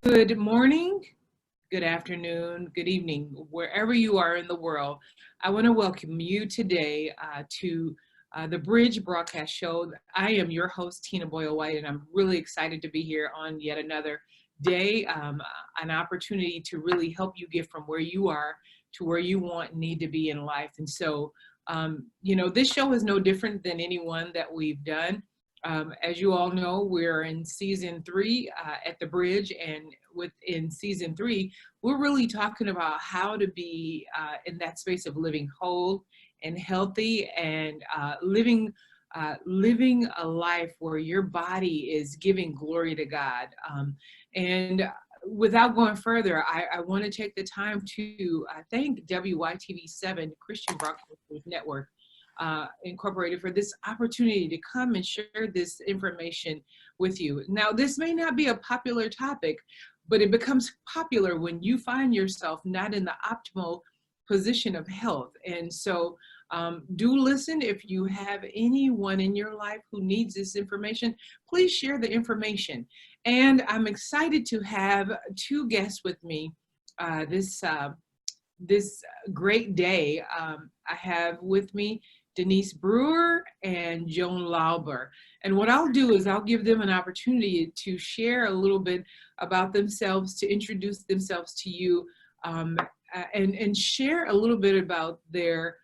Good morning, good afternoon, good evening, wherever you are in the world. I want to welcome you today to the Bridge Broadcast Show. I am your host, Tina Boyle Whyte, and I'm really excited to be here on yet another day, an opportunity to really help you get from where you are to where you want and need to be in life. And so, this show is no different than any one that we've done. As you all know, we're in season 3 at the Bridge, and within season 3, we're really talking about how to be in that space of living whole and healthy, and living a life where your body is giving glory to God. And without going further, I want to take the time to thank WYTV7 Christian Broadcasters Network Incorporated for this opportunity to come and share this information with you. Now, this may not be a popular topic, but it becomes popular when you find yourself not in the optimal position of health. And so do listen. If you have anyone in your life who needs this information, please share the information. And I'm excited to have 2 guests with me this great day. I have with me Denise Brewer and Joan Lauber. And what I'll do is I'll give them an opportunity to share a little bit about themselves, to introduce themselves to you, and share a little bit about their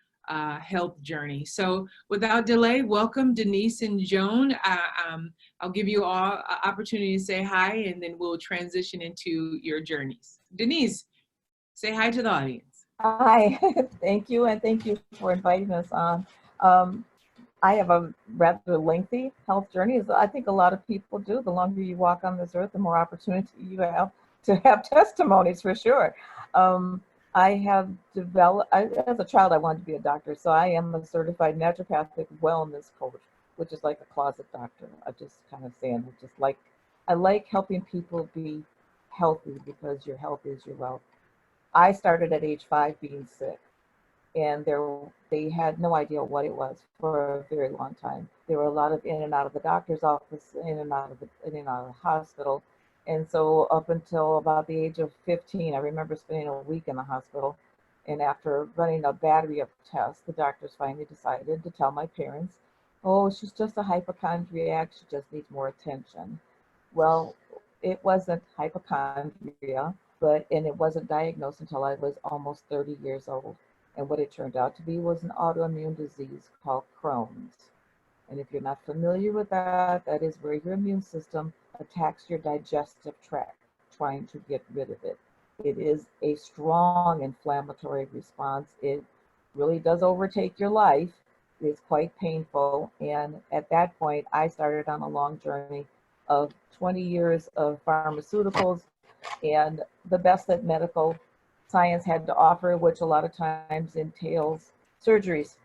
health journey. So without delay, welcome Denise and Joan. I'll give you all an opportunity to say hi, and then we'll transition into your journeys. Denise, say hi to the audience. Hi, thank you, and thank you for inviting us on. I have a rather lengthy health journey, as I think a lot of people do. The longer you walk on this earth, the more opportunity you have to have testimonies, for sure. I have developed, as a child, I wanted to be a doctor, so I am a certified naturopathic wellness coach, which is like a closet doctor. I just kind of saying, I like helping people be healthy, because your health is your wealth. I started at age 5 being sick, and they had no idea what it was for a very long time. There were a lot of in and out of the doctor's office, in and out of the hospital. And so up until about the age of 15, I remember spending a week in the hospital. And after running a battery of tests, the doctors finally decided to tell my parents, oh, she's just a hypochondriac, she just needs more attention. Well, it wasn't hypochondria, and it wasn't diagnosed until I was almost 30 years old. And what it turned out to be was an autoimmune disease called Crohn's. And if you're not familiar with that, that is where your immune system attacks your digestive tract, trying to get rid of it. It is a strong inflammatory response. It really does overtake your life. It's quite painful. And at that point, I started on a long journey of 20 years of pharmaceuticals and the best that medical science had to offer, which a lot of times entails surgeries.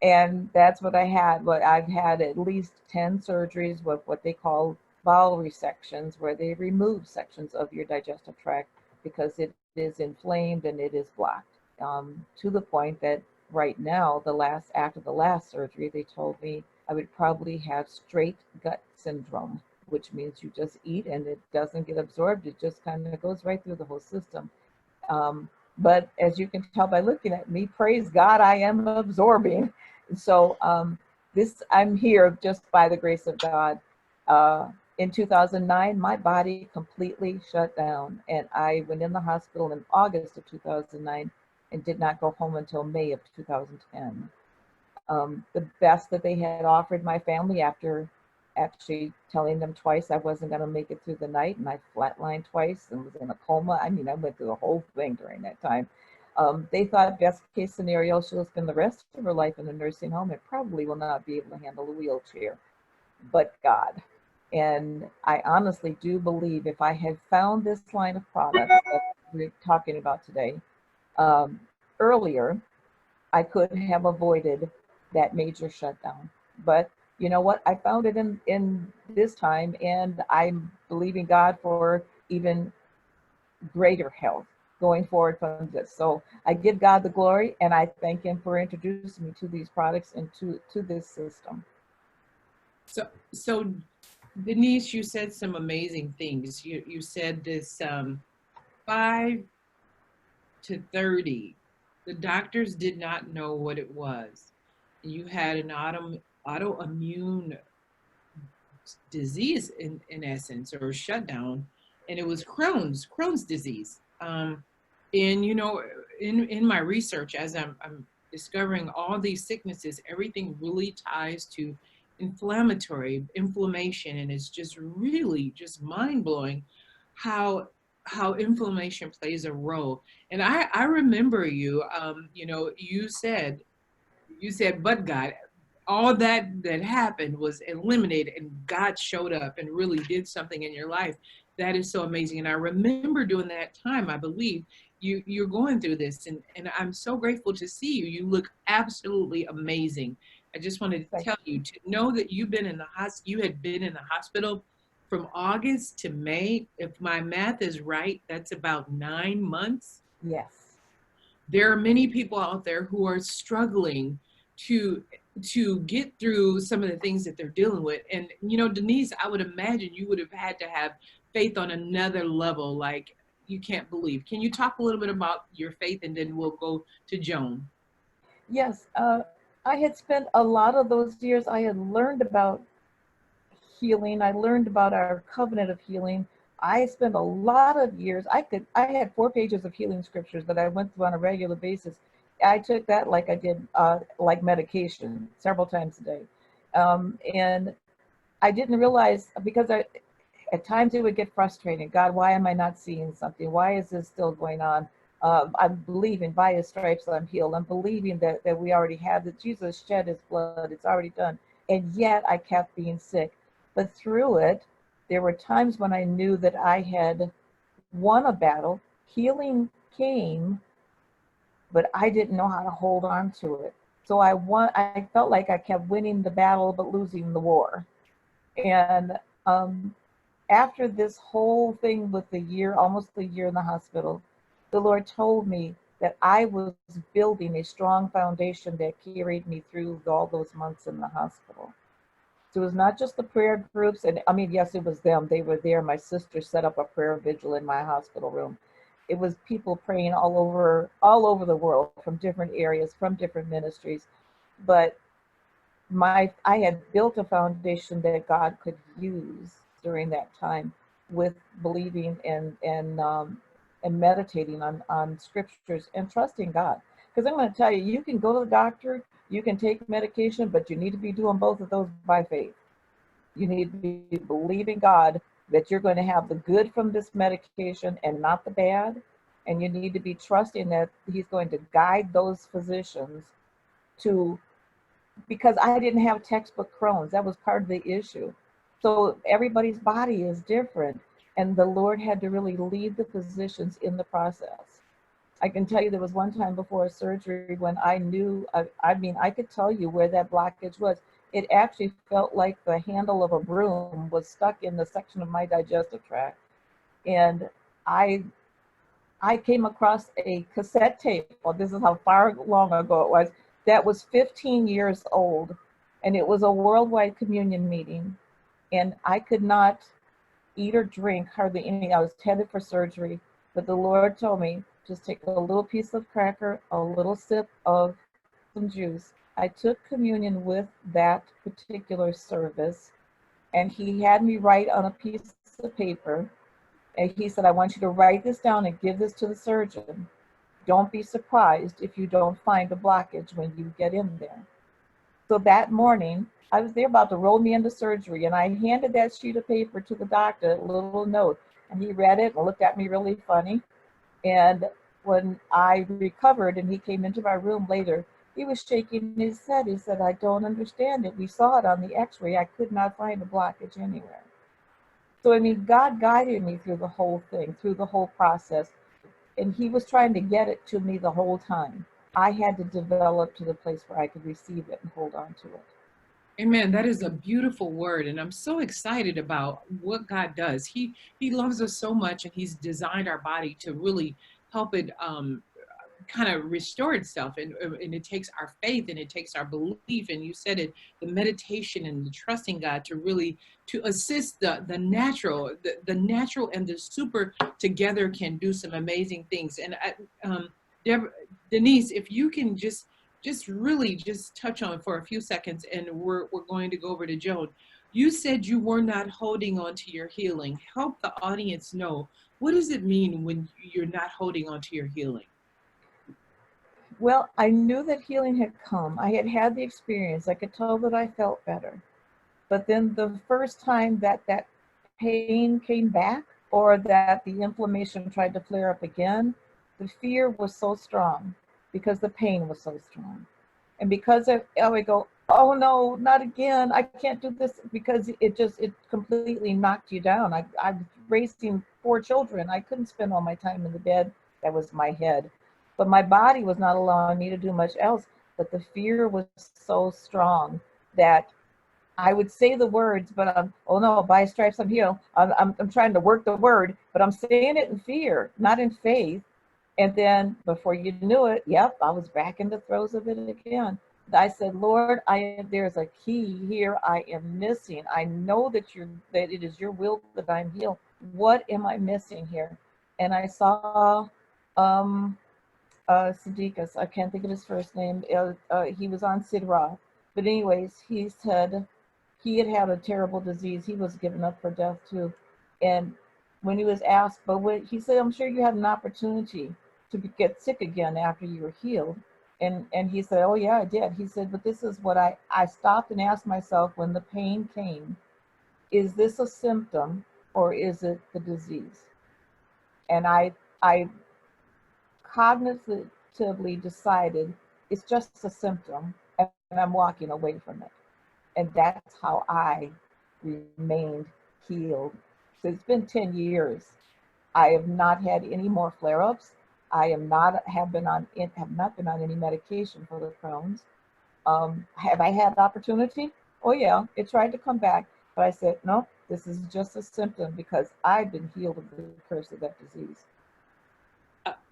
And that's what I had. But I've had at least 10 surgeries with what they call bowel resections, where they remove sections of your digestive tract because it is inflamed and it is blocked. To the point that right now, after the last surgery, they told me I would probably have straight gut syndrome, which means you just eat and it doesn't get absorbed. It just kind of goes right through the whole system. But as you can tell by looking at me, praise God, I am absorbing. So I'm here just by the grace of God. In 2009, my body completely shut down, and I went in the hospital in August of 2009 and did not go home until May of 2010. The best that they had offered my family, after actually telling them twice I wasn't going to make it through the night, and I flatlined twice and was in a coma. I mean, I went through the whole thing during that time. They thought best case scenario, she'll spend the rest of her life in a nursing home and probably will not be able to handle a wheelchair, but God. And I honestly do believe if I had found this line of products that we're talking about today earlier, I could have avoided that major shutdown. But you know what? I found it in this time, and I'm believing God for even greater health going forward from this. So I give God the glory, and I thank Him for introducing me to these products and to this system. So Denise, you said some amazing things. You said this 5 to 30. The doctors did not know what it was. You had an autoimmune disease in essence, or shutdown, and it was Crohn's disease. And in my research, as I'm discovering all these sicknesses, everything really ties to inflammation, and it's just really just mind-blowing how inflammation plays a role. And I remember you said, but God, all that happened was eliminated, and God showed up and really did something in your life. That is so amazing. And I remember during that time, I believe you're going through this, and I'm so grateful to see you. You look absolutely amazing. I just wanted to Thank tell you to know that you had been in the hospital from August to May. If my math is right, that's about 9 months. Yes. There are many people out there who are struggling to get through some of the things that they're dealing with. And Denise, I would imagine you would have had to have faith on another level, like you can't believe. Can you talk a little bit about your faith, and then we'll go to Joan? Yes. I had spent a lot of those years, I had learned about healing. I learned about our covenant of healing. I spent a lot of years. I had 4 pages of healing scriptures that I went through on a regular basis. I took that like I did like medication several times a day. And I didn't realize, because at times it would get frustrating. God, why am I not seeing something? Why is this still going on? I'm believing by his stripes I'm healed. I'm believing that we already have, that Jesus shed his blood. It's already done. And yet I kept being sick. But through it, there were times when I knew that I had won a battle. Healing came, but I didn't know how to hold on to it. So I felt like I kept winning the battle, but losing the war. And after this whole thing with almost a year in the hospital, the Lord told me that I was building a strong foundation that carried me through all those months in the hospital. So it was not just the prayer groups, and I mean, yes, it was them. They were there. My sister set up a prayer vigil in my hospital room. It was people praying all over the world, from different areas, from different ministries. But I had built a foundation that God could use during that time, with believing and meditating on scriptures and trusting God. Because I'm going to tell you, you can go to the doctor, you can take medication, but you need to be doing both of those by faith. You need to be believing God that you're going to have the good from this medication and not the bad. And you need to be trusting that he's going to guide those physicians to, because I didn't have textbook Crohn's. That was part of the issue. So everybody's body is different. And the Lord had to really lead the physicians in the process. I can tell you there was one time before a surgery when I knew, I could tell you where that blockage was. It actually felt like the handle of a broom was stuck in the section of my digestive tract. And I came across a cassette tape. Well, this is how far long ago it was. That was 15 years old. And it was a worldwide communion meeting. And I could not eat or drink hardly anything. I was headed for surgery. But the Lord told me, just take a little piece of cracker, a little sip of some juice. I took communion with that particular service, and he had me write on a piece of paper. And he said, I want you to write this down and give this to the surgeon. Don't be surprised if you don't find a blockage when you get in there. So that morning, I was there about to roll me into surgery, and I handed that sheet of paper to the doctor, a little note, and he read it and looked at me really funny. And when I recovered and he came into my room later, he was shaking his head. He said, I don't understand it. We saw it on the x-ray. I could not find a blockage anywhere. So, I mean, God guided me through the whole thing, through the whole process. And he was trying to get it to me the whole time. I had to develop to the place where I could receive it and hold on to it. Amen. That is a beautiful word, and I'm so excited about what God does. He loves us so much, and he's designed our body to really help it kind of restore itself, and it takes our faith, and it takes our belief, and you said it, the meditation and the trusting God to really to assist the natural, the natural and the super together can do some amazing things. And Denise, if you can just really just touch on for a few seconds, and we're going to go over to Joan. You said you were not holding on to your healing. Help the audience know, what does it mean when you're not holding on to your healing? Well, I knew that healing had come. I had had the experience. I could tell that I felt better. But then the first time that that pain came back, or that the inflammation tried to flare up again, the fear was so strong because the pain was so strong. And because I would go, oh no, not again, I can't do this, because it completely knocked you down. I was raising 4 children. I couldn't spend all my time in the bed. That was my head. But my body was not allowing me to do much else. But the fear was so strong that I would say the words, but oh no, by His stripes I'm healed. I'm trying to work the word, but I'm saying it in fear, not in faith. And then before you knew it, yep, I was back in the throes of it again. I said, Lord, there's a key here I am missing. I know that it is your will that I'm healed. What am I missing here? And I saw Sadiqus, I can't think of his first name. He was on Sidra. But anyways, he said he had had a terrible disease. He was given up for death too. And when he was asked, he said, I'm sure you had an opportunity to get sick again after you were healed. And he said, oh yeah, I did. He said, but this is what I stopped and asked myself when the pain came, is this a symptom or is it the disease? And I cognitively decided it's just a symptom, and I'm walking away from it. And that's how I remained healed. So it's been 10 years. I have not had any more flare-ups. I have not been on any medication for the Crohn's. Have I had opportunity? Oh yeah, it tried to come back, but I said, no, this is just a symptom, because I've been healed of the curse of that disease.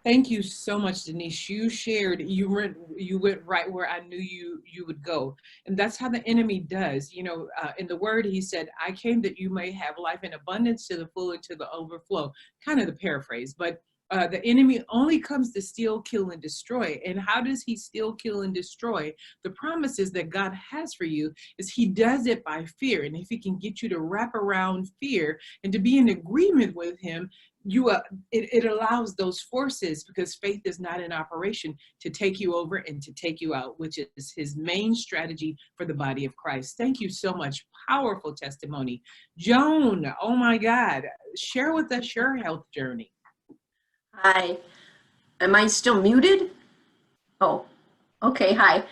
Thank you so much, Denise. You shared, you went right where I knew you would go. And that's how the enemy does. You know, in the word, he said, I came that you may have life in abundance, to the full and to the overflow, kind of the paraphrase. But the enemy only comes to steal, kill, and destroy. And how does he steal, kill, and destroy? The promises that God has for you is he does it by fear. And if he can get you to wrap around fear and to be in agreement with him, it allows those forces, because faith is not in operation, to take you over and to take you out, which is his main strategy for the body of Christ. Thank you so much. Powerful testimony. Joan, oh my God, share with us your health journey. Hi, am I still muted? Oh, okay, hi.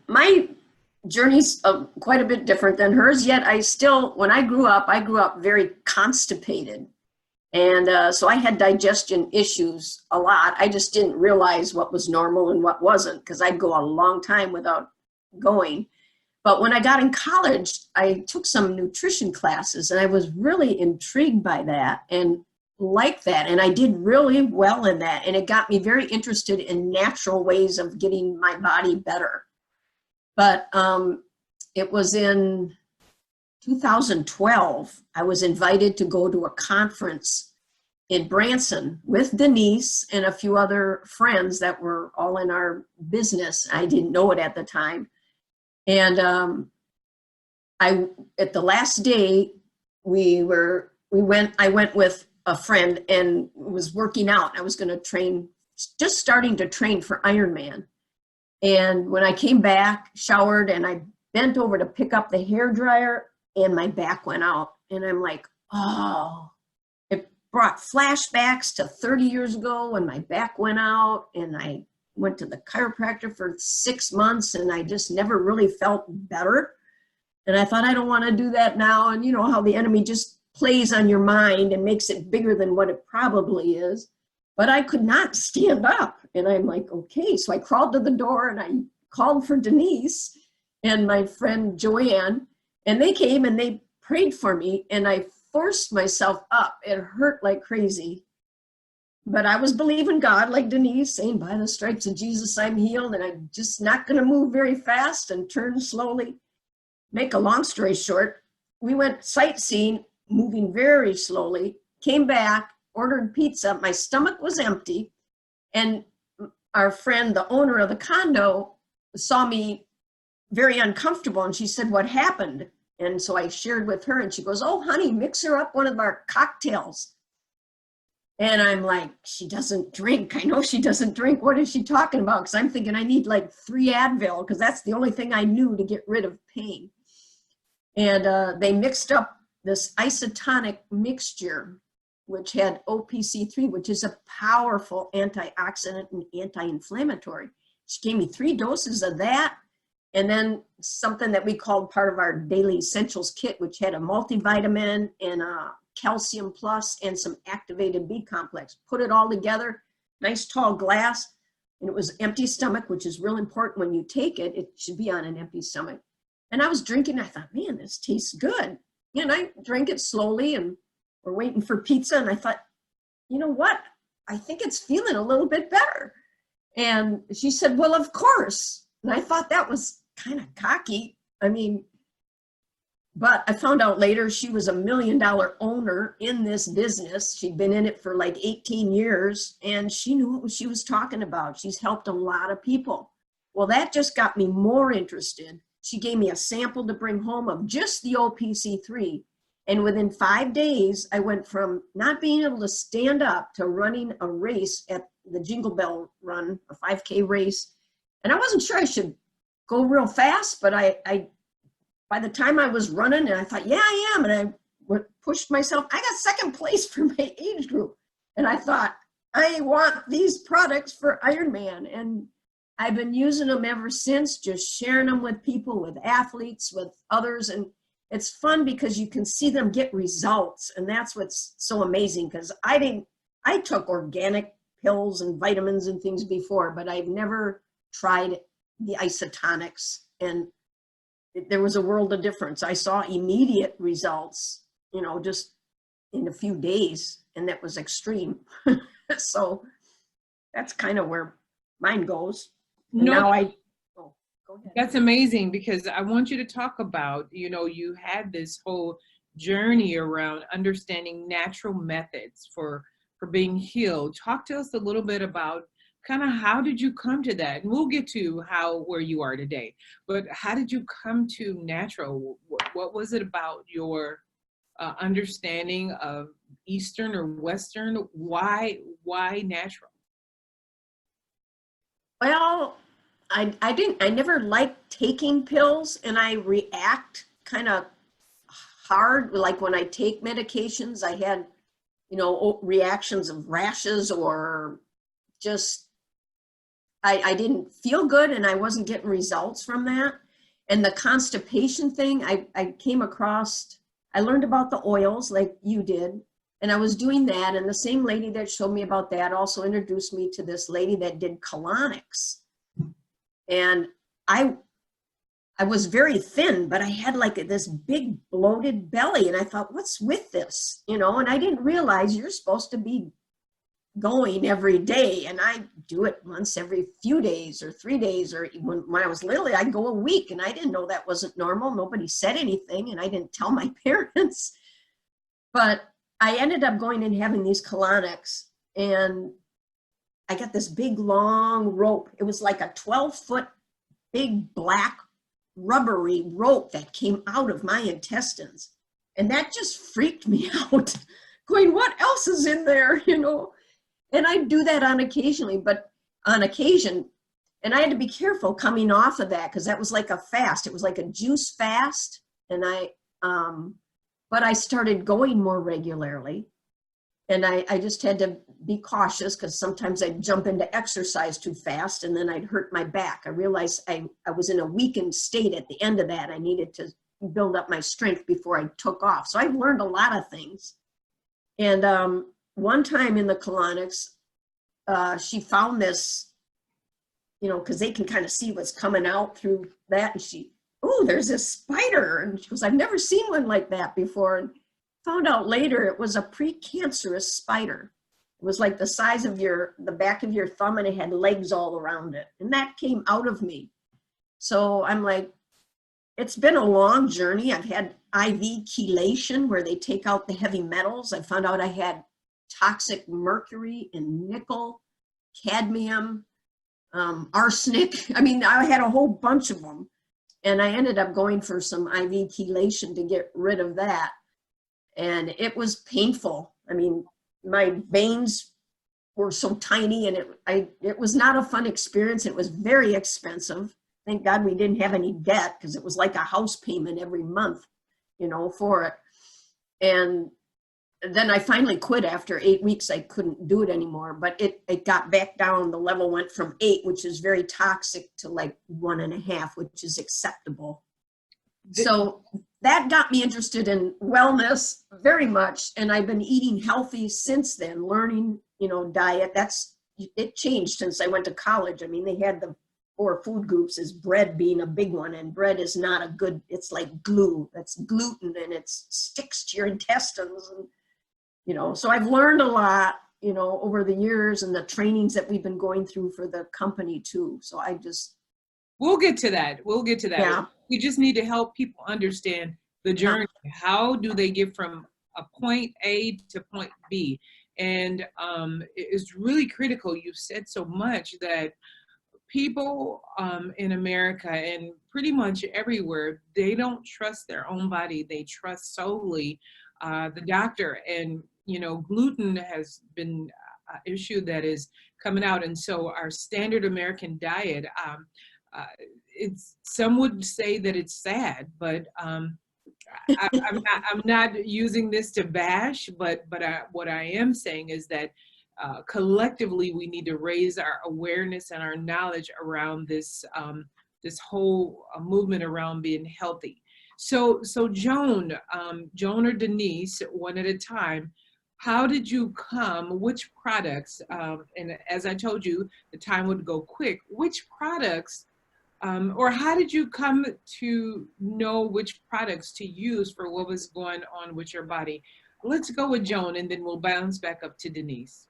My journey's quite a bit different than hers, yet when I grew up very constipated. And so I had digestion issues a lot. I just didn't realize what was normal and what wasn't, because I'd go a long time without going. But when I got in college, I took some nutrition classes, and I was really intrigued by that and liked that. And I did really well in that. And it got me very interested in natural ways of getting my body better. But it was in 2012, I was invited to go to a conference in Branson with Denise and a few other friends that were all in our business. I didn't know it at the time. And at the last day, I went with a friend and was working out. I was going to train, just starting to train for Ironman. And when I came back, showered, and I bent over to pick up the hairdryer, and my back went out. And I'm like, oh, it brought flashbacks to 30 years ago when my back went out. And I went to the chiropractor for 6 months, and I just never really felt better. And I thought, I don't want to do that now. And you know how the enemy just plays on your mind and makes it bigger than what it probably is. But I could not stand up. And I'm like, okay. So I crawled to the door and I called for Denise and my friend Joanne. And they came and they prayed for me, and I forced myself up. It hurt like crazy. But I was believing God, like Denise, saying, by the stripes of Jesus, I'm healed, and I'm just not going to move very fast and turn slowly. Make a long story short, we went sightseeing, moving very slowly, came back, ordered pizza. My stomach was empty, and our friend, the owner of the condo, saw me very uncomfortable, and she said, what happened? And so I shared with her, and she goes, oh, honey, mix her up one of our cocktails. And I'm like, she doesn't drink. I know she doesn't drink. What is she talking about? Because I'm thinking I need like 3 Advil, because that's the only thing I knew to get rid of pain. And they mixed up this isotonic mixture, which had OPC3, which is a powerful antioxidant and anti-inflammatory. She gave me 3 doses of that, and then something that we called part of our daily essentials kit, which had a multivitamin and a calcium plus and some activated B complex. Put it all together, nice tall glass, and it was empty stomach, which is real important when you take it. It should be on an empty stomach. And I was drinking, I thought, man, this tastes good. And I drank it slowly, and we're waiting for pizza, and I thought, you know what? I think it's feeling a little bit better. And she said, well, of course. And I thought that was kind of cocky. I mean, but I found out later she was $1 million owner in this business. She'd been in it for like 18 years, and she knew what she was talking about. She's helped a lot of people. Well, that just got me more interested. She gave me a sample to bring home of just the OPC3. And within 5 days, I went from not being able to stand up to running a race at the Jingle Bell Run, a 5K race. And I wasn't sure I should go real fast, but I by the time I was running, and I thought, yeah, I am. And I pushed myself. I got second place for my age group. And I thought, I want these products for Ironman. And I've been using them ever since, just sharing them with people, with athletes, with others. And it's fun because you can see them get results. And that's what's so amazing, because I took organic pills and vitamins and things before, but I've never tried the isotonics. And there was a world of difference. I saw immediate results, you know, just in a few days, and that was extreme. So that's kind of where mine goes. No, now go ahead. That's amazing, because I want you to talk about, you know, you had this whole journey around understanding natural methods for being healed. Talk to us a little bit about kind of how did you come to that? And we'll get to where you are today, but how did you come to natural? What was it about your understanding of Eastern or Western? Why natural? Well, I never liked taking pills, and I react kind of hard. Like when I take medications, I had, you know, reactions of rashes, or just, I didn't feel good, and I wasn't getting results from that. And the constipation thing, I came across, I learned about the oils like you did, and I was doing that. And the same lady that showed me about that also introduced me to this lady that did colonics. And I was very thin, but I had like this big bloated belly. And I thought, what's with this? You know, and I didn't realize you're supposed to be going every day. And I do it once every few days or 3 days, or when I was little, I'd go a week, and I didn't know that wasn't normal. Nobody said anything, and I didn't tell my parents. But I ended up going and having these colonics, and I got this big long rope. It was like a 12-foot big black rubbery rope that came out of my intestines. And that just freaked me out, going, what else is in there, you know? And I do that on occasion, and I had to be careful coming off of that, because that was like a fast. It was like a juice fast. And but I started going more regularly, and I just had to be cautious, because sometimes I'd jump into exercise too fast, and then I'd hurt my back. I realized I was in a weakened state at the end of that. I needed to build up my strength before I took off. So I've learned a lot of things. And one time in the colonics, she found this, you know, because they can kind of see what's coming out through that. And she, oh, there's this spider. And she goes, I've never seen one like that before. And found out later it was a precancerous spider. It was like the size of the back of your thumb, and it had legs all around it. And that came out of me. So I'm like, it's been a long journey. I've had IV chelation where they take out the heavy metals. I found out I had toxic mercury and nickel, cadmium, arsenic. I mean, I had a whole bunch of them. And I ended up going for some IV chelation to get rid of that. And it was painful. I mean, my veins were so tiny, and it was not a fun experience. It was very expensive. Thank God we didn't have any debt, because it was like a house payment every month, for it. And then I finally quit after 8 weeks. I couldn't do it anymore, but it got back down. The level went from 8, which is very toxic, to like 1.5, which is acceptable. So that got me interested in wellness very much. And I've been eating healthy since then, learning, diet. It changed since I went to college. I mean, they had the 4 food groups, as bread being a big one, and bread is not a good, it's like glue. That's gluten, and it sticks to your intestines. And, so I've learned a lot, over the years, and the trainings that we've been going through for the company too. So We'll get to that. Yeah. We just need to help people understand the journey. Yeah. How do they get from a point A to point B? And it's really critical. You've said so much that people in America and pretty much everywhere, they don't trust their own body. They trust solely the doctor. And, gluten has been an issue that is coming out. And so our standard American diet, some would say that it's sad, but I'm not using this to bash, but what I am saying is that collectively we need to raise our awareness and our knowledge around this whole movement around being healthy. So Joan or Denise, one at a time, how did you which products, and as I told you, the time would go quick, which products, or how did you come to know which products to use for what was going on with your body? Let's go with Joan, and then we'll bounce back up to Denise.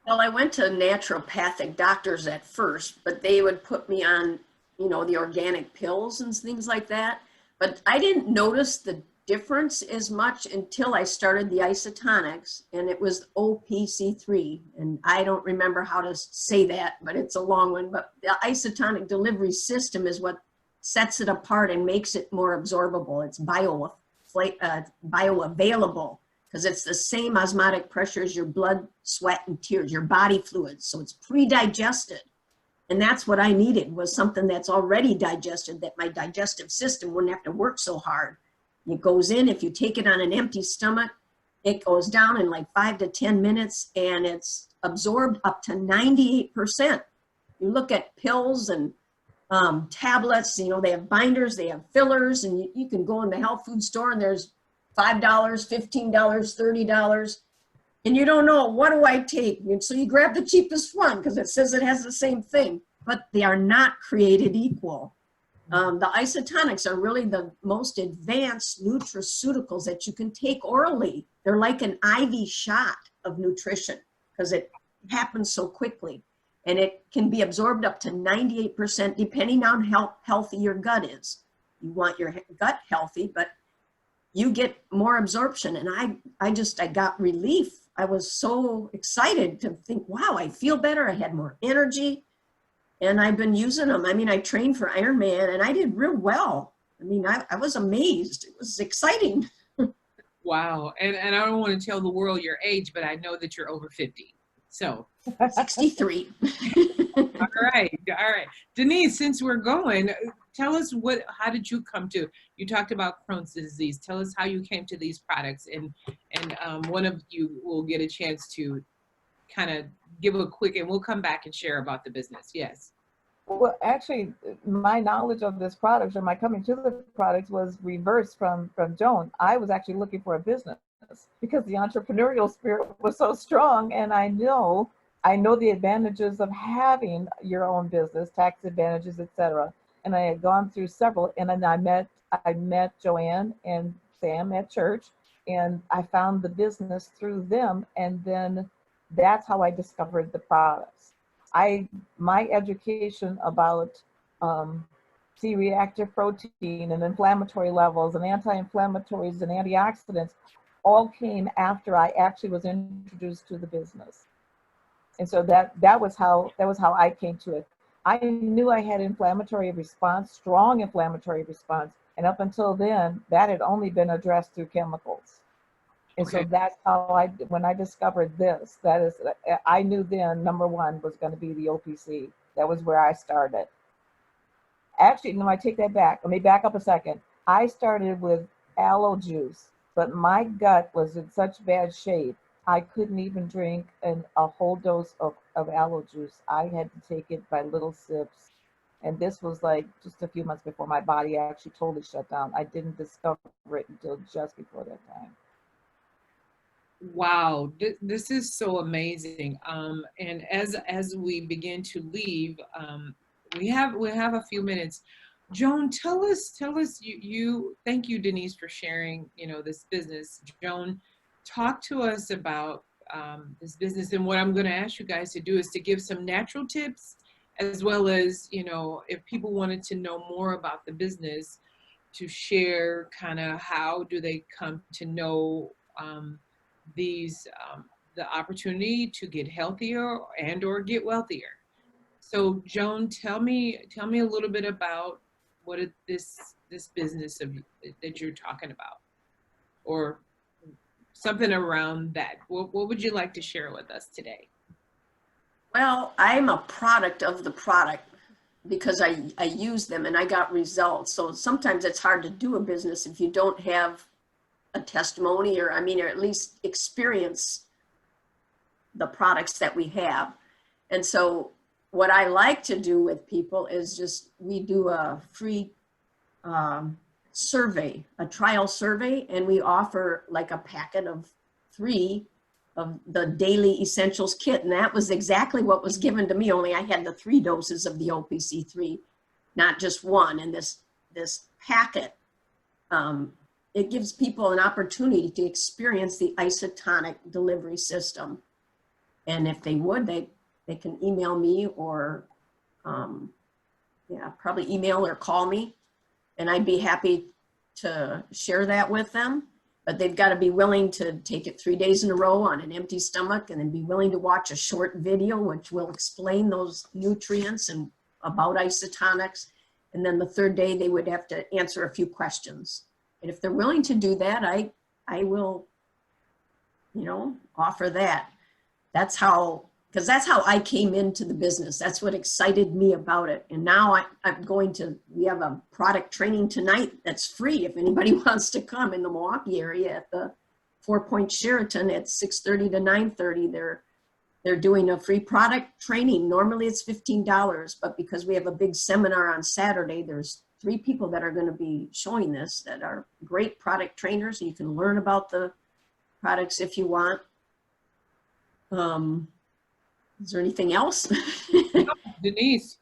Well, I went to naturopathic doctors at first, but they would put me on, the organic pills and things like that. But I didn't notice the difference as much until I started the isotonics, and it was OPC3. And I don't remember how to say that, but it's a long one. But the isotonic delivery system is what sets it apart and makes it more absorbable. It's bioavailable, because it's the same osmotic pressure as your blood, sweat, and tears, your body fluids. So it's pre-digested. And that's what I needed, was something that's already digested, that my digestive system wouldn't have to work so hard. It goes in, if you take it on an empty stomach, it goes down in like 5 to 10 minutes, and it's absorbed up to 98%. You look at pills and tablets, they have binders, they have fillers, and you can go in the health food store and there's $5, $15, $30, and you don't know, what do I take? And so you grab the cheapest one because it says it has the same thing, but they are not created equal. The isotonics are really the most advanced nutraceuticals that you can take orally. They're like an IV shot of nutrition because it happens so quickly, and it can be absorbed up to 98% depending on how healthy your gut is. You want your gut healthy, but you get more absorption. And I got relief. I was so excited to think, wow, I feel better. I had more energy. And I've been using them. I mean, I trained for Ironman and I did real well. I mean, I was amazed. It was exciting. Wow. And I don't want to tell the world your age, but I know that you're over 50. So 63. All right. Denise, since we're going, tell us how did you come to, you talked about Crohn's disease. Tell us how you came to these products, and one of you will get a chance to kind of give a quick, and we'll come back and share about the business. Yes. Well, actually, my knowledge of this product, or my coming to the products, was reversed from Joan. I was actually looking for a business because the entrepreneurial spirit was so strong, and I know the advantages of having your own business, tax advantages, etc. And I had gone through several, and then I met Joanne and Sam at church, And I found the business through them, and then that's how I discovered the products. My education about C-reactive protein and inflammatory levels and anti-inflammatories and antioxidants all came after I actually was introduced to the business. And so that was how I came to it. I knew I had inflammatory response, strong inflammatory response, and up until then, that had only been addressed through chemicals. And so that's how when I discovered this, I knew then number one was going to be the OPC. That was where I started. Actually, no, I take that back. Let me back up a second. I started with aloe juice, but my gut was in such bad shape, I couldn't even drink a whole dose of aloe juice. I had to take it by little sips. And this was like just a few months before my body actually totally shut down. I didn't discover it until just before that time. Wow, this is so amazing. And as we begin to leave, we have a few minutes. Joan, tell us you thank you, Denise, for sharing, this business. Joan, talk to us about this business. And what I'm going to ask you guys to do is to give some natural tips, as well as, if people wanted to know more about the business, to share kind of how do they come to know the opportunity to get healthier and or get wealthier. So Joan, tell me a little bit about what is this business that you're talking about, or something around that. What would you like to share with us today? Well, I'm a product of the product because I use them and I got results. So sometimes it's hard to do a business if you don't have a testimony or at least experience the products that we have. And so what I like to do with people is we do a free survey, a trial survey, and we offer like a packet of 3 of the daily essentials kit. And that was exactly what was given to me, only I had the 3 doses of the OPC3, not just 1. And this packet, it gives people an opportunity to experience the isotonic delivery system. And if they would, they can email me or, probably email or call me. And I'd be happy to share that with them. But they've got to be willing to take it 3 days in a row on an empty stomach, and then be willing to watch a short video, which will explain those nutrients and about isotonics. And then the 3rd day, they would have to answer a few questions. And if they're willing to do that, I will, offer that. That's how I came into the business. That's what excited me about it. And now we have a product training tonight that's free if anybody wants to come in the Milwaukee area at the 4 Point Sheraton at 6:30 to 9:30. They're doing a free product training. Normally it's $15, but because we have a big seminar on Saturday, there's 3 people that are going to be showing this that are great product trainers. And you can learn about the products if you want. Is there anything else? Denise,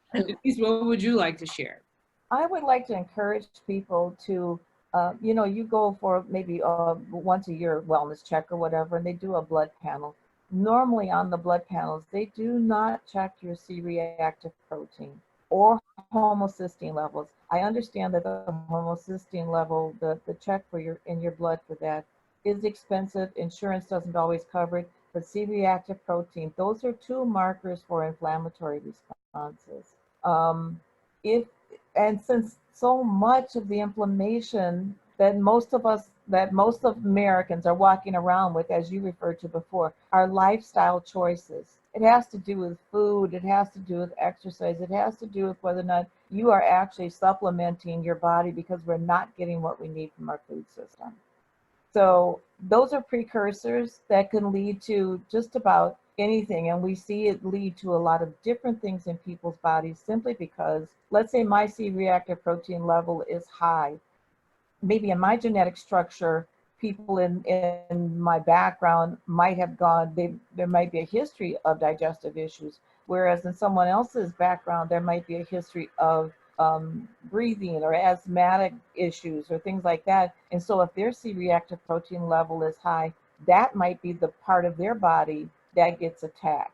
what would you like to share? I would like to encourage people to, you go for maybe once a year wellness check or whatever, and they do a blood panel. Normally on the blood panels, they do not check your C-reactive protein or homocysteine levels. I understand that the homocysteine level, the check in your blood for that is expensive. Insurance doesn't always cover it. But C-reactive protein, those are 2 markers for inflammatory responses. Since so much of the inflammation that most of Americans are walking around with, as you referred to before, are lifestyle choices. It has to do with food, it has to do with exercise, it has to do with whether or not you are actually supplementing your body, because we're not getting what we need from our food system. So those are precursors that can lead to just about anything. And we see it lead to a lot of different things in people's bodies simply because, let's say my C-reactive protein level is high. Maybe in my genetic structure, people in my background might have there might be a history of digestive issues. Whereas in someone else's background, there might be a history of breathing or asthmatic issues or things like that. And so if their C-reactive protein level is high, that might be the part of their body that gets attacked.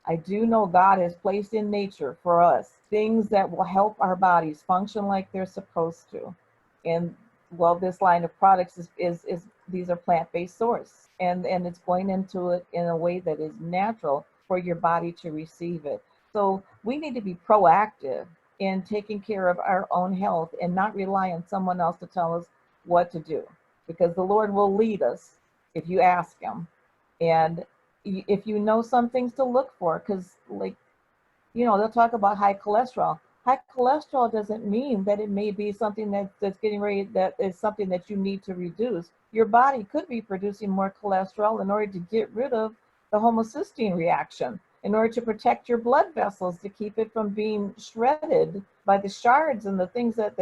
I do know God has placed in nature for us things that will help our bodies function like they're supposed to. And well, this line of products is these are plant-based source, and it's going into it in a way that is natural for your body to receive it. So we need to be proactive in taking care of our own health and not rely on someone else to tell us what to do, because the Lord will lead us if you ask him. And if you know some things to look for, because like, you know, they'll talk about high cholesterol. High cholesterol doesn't mean that it may be something that's getting ready, that is something that you need to reduce. Your body could be producing more cholesterol in order to get rid of the homocysteine reaction, in order to protect your blood vessels, to keep it from being shredded by the shards and the things that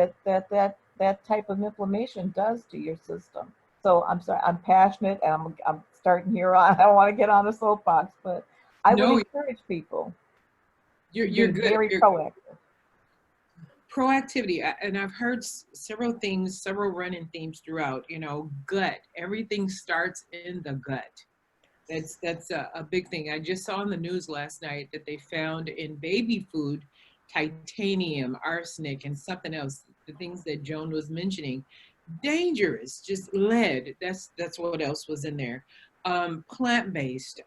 type of inflammation does to your system. So I'm sorry, I'm passionate, and I'm starting here on. I don't want to get on a soapbox, but I would encourage people. You're be good. Very proactive. Proactivity, and I've heard several things, several running themes throughout. You know, gut. Everything starts in the gut. That's a big thing. I just saw on the news last night that they found in baby food titanium, arsenic, and something else. The things that Joan was mentioning, dangerous. Just lead. That's what else was in there. Plant-based.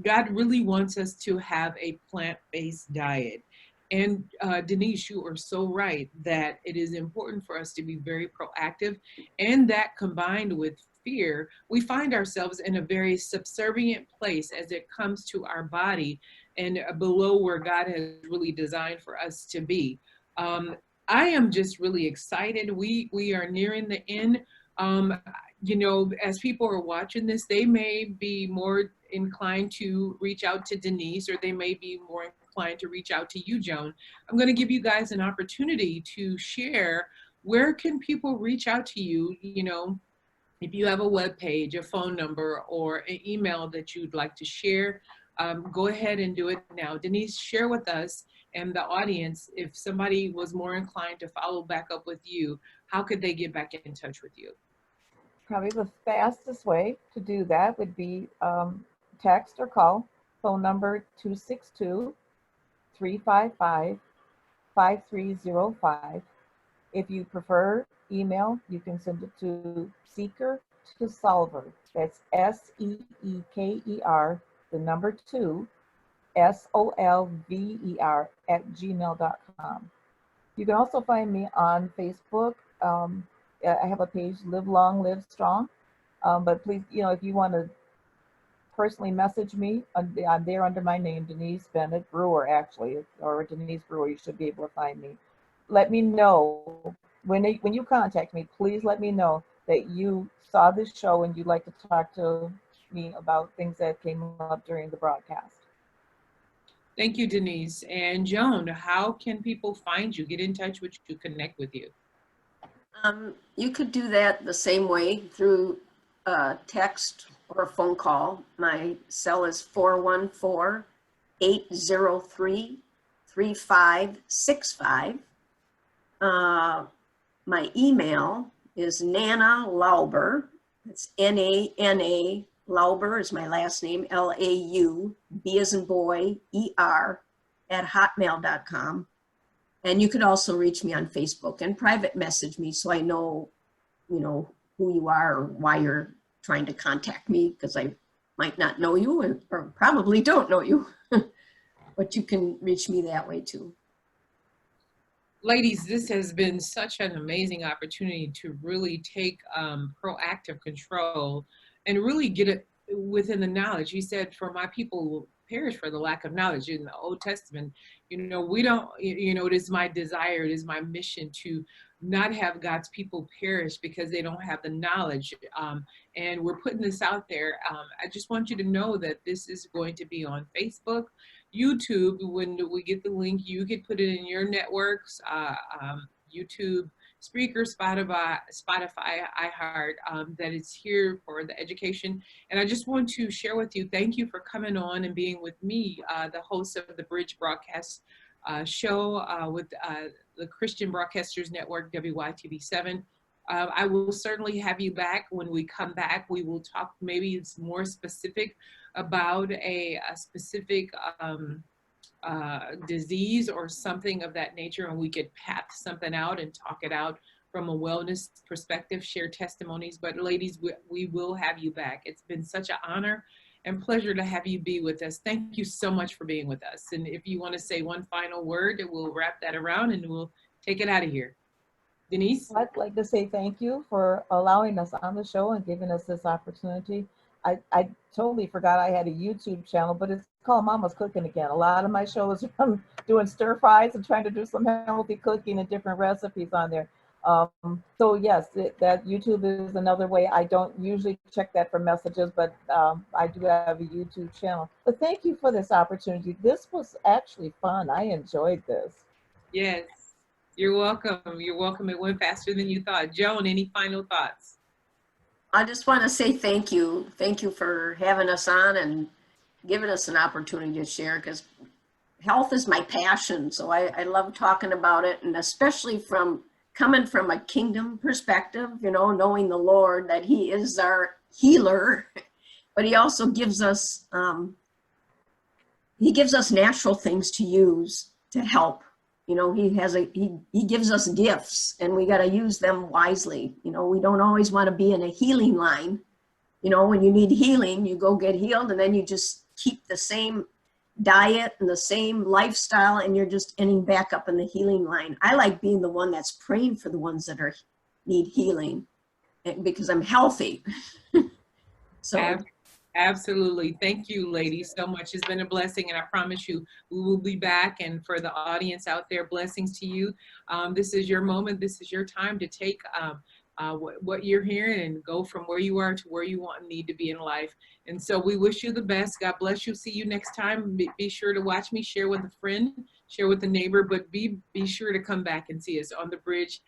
God really wants us to have a plant-based diet. And Denise, you are so right that it is important for us to be very proactive, and that combined with fear, we find ourselves in a very subservient place as it comes to our body and below where God has really designed for us to be. I am just really excited. We are nearing the end. You know, as people are watching this, they may be more inclined to reach out to Denise, or they may be more inclined to reach out to you, Joan. I'm going to give you guys an opportunity to share. Where can people reach out to you? You know, if you have a web page, a phone number, or an email that you'd like to share, go ahead and do it now. Denise, share with us and the audience, if somebody was more inclined to follow back up with you, how could they get back in touch with you? Probably the fastest way to do that would be text or call. Phone number 262-355-5305. If you prefer email, you can send it to Seeker to Solver. That's SEEKER, the number 2, SOLVER @gmail.com. You can also find me on Facebook. I have a page, Live Long, Live Strong. But please, you know, if you want to personally message me, I'm there under my name, Denise Bennett Brewer, actually, or Denise Brewer. You should be able to find me. Let me know when you contact me. Please let me know that you saw this show and you'd like to talk to me about things that came up during the broadcast. Thank you, Denise. And Joan, how can people find you, get in touch with you, connect with you? You could do that the same way through text or a phone call. My cell is 414-803-3565. My email is Nana Lauber. It's N-A-N-A. Lauber is my last name, L-A-U, B as in boy, E-R, @hotmail.com. And you could also reach me on Facebook and private message me so I know, you know, who you are or why you're trying to contact me, because I might not know you or probably don't know you. But you can reach me that way too. Ladies, this has been such an amazing opportunity to really take proactive control and really get it within the knowledge. He said, for my people will perish for the lack of knowledge. In the Old Testament, you know, we don't, you know, it is my desire, it is my mission to not have God's people perish because they don't have the knowledge. And we're putting this out there. I just want you to know that this is going to be on Facebook, YouTube. When we get the link, you could put it in your networks, YouTube, Spreaker, Spotify, iHeart, that it's here for the education. And I just want to share with you, thank you for coming on and being with me, the host of the Bridge broadcast show with the Christian Broadcasters Network, WYTV7. I will certainly have you back. When we come back, we will talk, maybe it's more specific about a specific disease or something of that nature, and we could path something out and talk it out from a wellness perspective, share testimonies. But ladies, we will have you back. It's been such an honor and pleasure to have you be with us. Thank you so much for being with us. And if you want to say one final word, we'll wrap that around and we'll take it out of here. Denise? I'd like to say thank you for allowing us on the show and giving us this opportunity. I totally forgot I had a YouTube channel, but it's called Mama's Cooking Again. A lot of my shows are doing stir fries and trying to do some healthy cooking and different recipes on there. So yes, that YouTube is another way. I don't usually check that for messages, but I do have a YouTube channel. But thank you for this opportunity. This was actually fun. I enjoyed this. Yes, you're welcome. You're welcome. It went faster than you thought. Joan, any final thoughts? I just want to say thank you. Thank you for having us on and giving us an opportunity to share, because health is my passion. So I love talking about it, and especially coming from a kingdom perspective, you know, knowing the Lord, that he is our healer, but he also gives us, natural things to use to help. You know, he gives us gifts, and we got to use them wisely. You know, we don't always want to be in a healing line. You know, when you need healing, you go get healed, and then you just keep the same diet and the same lifestyle, and you're just ending back up in the healing line. I like being the one that's praying for the ones that need healing, because I'm healthy. So absolutely. Thank you, ladies, so much. It's been a blessing, and I promise you we will be back. And for the audience out there, blessings to you. This is your moment. This is your time to take what you're hearing and go from where you are to where you want and need to be in life. And so we wish you the best. God bless you. See you next time. Be sure to watch me, share with a friend, share with a neighbor, but be sure to come back and see us on the Bridge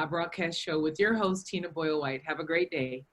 broadcast show with your host, Tina Boyle Whyte. Have a great day.